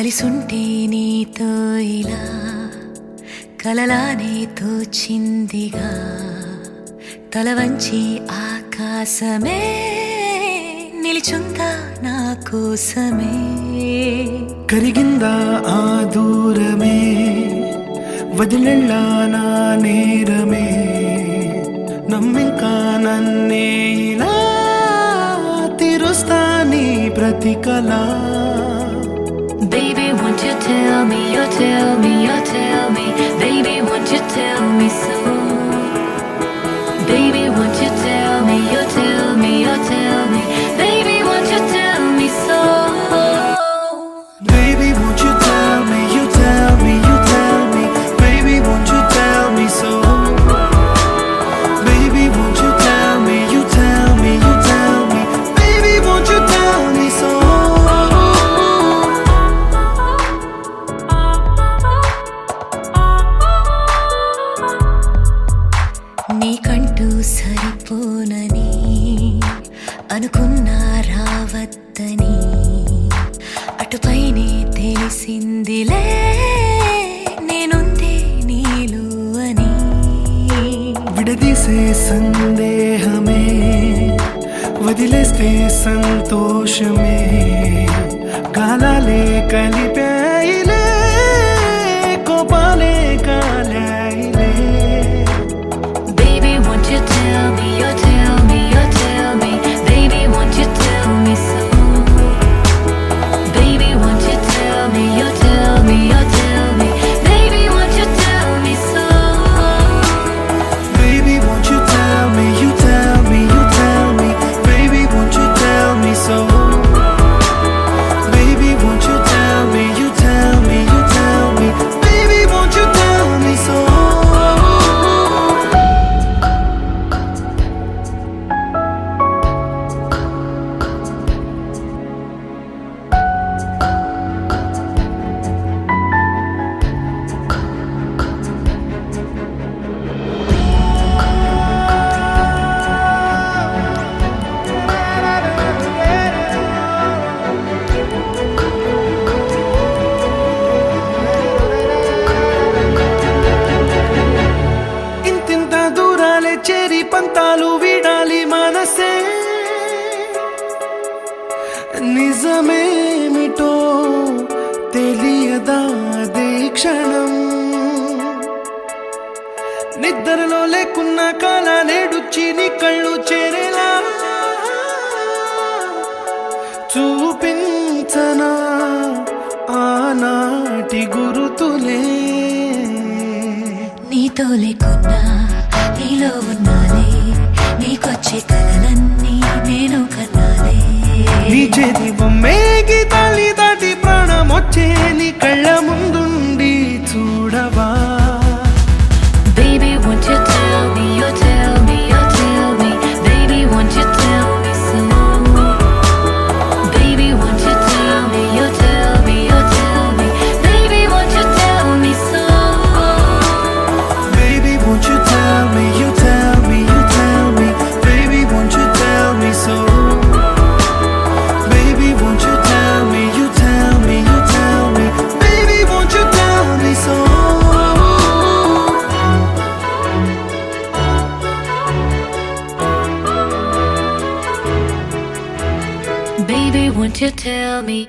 కలిసుంటే నీతో ఇలా కలలానే తోచిందిగా తల వంచి ఆకాశమే నిలిచుందా నా కోసమే కరిగిందా ఆ దూరమే వదిలెళ్ళా నా నేరమే నమ్మింకా నన్నే ఇలా తీరుస్తా నీ ప్రతి కళ Baby, won't you tell me, you tell me, you tell me Baby, won't you tell me so Baby, won't you tell me, you tell me, you tell me Baby, won't you tell me so Baby, won't you tell me, you tell me, you tell me Baby, won't you tell me so Baby, won't you tell me, you tell me, you tell me Baby, won't you tell me so నీకంటూ సరిపోనని అనుకున్నా రావద్దని అటుపైనే తెలిసిందిలే నేనుంది నీలు అని విడదీసే సందేహమే వదిలేస్తే సంతోషమే కాలాలే కలిపాయిలే కోపాలే కాలాయిలే Baby, won't you tell me, you tell me, you tell me Baby, won't you tell me so Baby, won't you tell me, you tell me, you tell me Baby, won't you tell me so Baby, won't you tell me, you tell me, you tell me Baby, won't you tell me so Baby, won't you tell me, you tell me, you tell me Baby, won't you tell me so చేరి పంతాలు వీడాలి మనసే నిజమేమిటో తెలియదా అదే క్షణం నిద్రలో లేకున్న కాల నేడుచ్చి నీ కళ్ళు చేరేలా చూపించనా ఆనాటి గురుతులే నీతో లేకున్నా నీలో ఉన్నాలే నీకొచ్చే కలలన్నీ నేను కన్నాలే నీ చేతి బొమ్మే గీతాలి దాటి ప్రాణం వచ్చే నీ కళ్ళ ముందుండి చూడవా Baby, won't you tell me, you tell me, you tell me Baby, won't you tell me so Baby, won't you tell me, you tell me, you tell me Baby, won't you tell me so Baby, won't you tell me, you tell me, you tell me Baby, won't you tell me so Baby, won't you tell me, you tell me, you tell me Baby, won't you tell me so Baby, won't you tell me